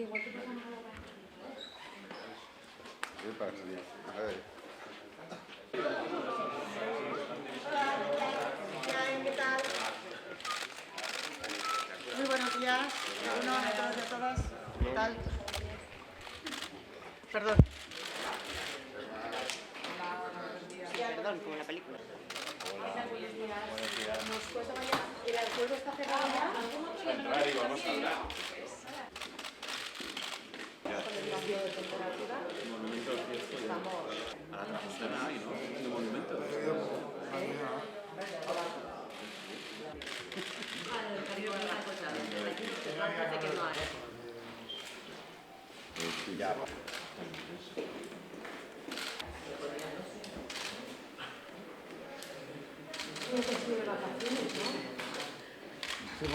que igual te pasamos a la ¿Qué pasa? A ver. ¿Qué tal? Muy buenos días. Uno a todos y a todas. ¿Qué tal? Perdón. Perdón, como la película. ¿Nos puedes mañana? ¿El juego está cerrado ya? Entrar y vamos a hablar. Con el cambio de temperatura. Monumento estamos a la transición ahí, ¿no? De monumento. Ya. Tiene que ser de vacaciones, ¿no? Sí,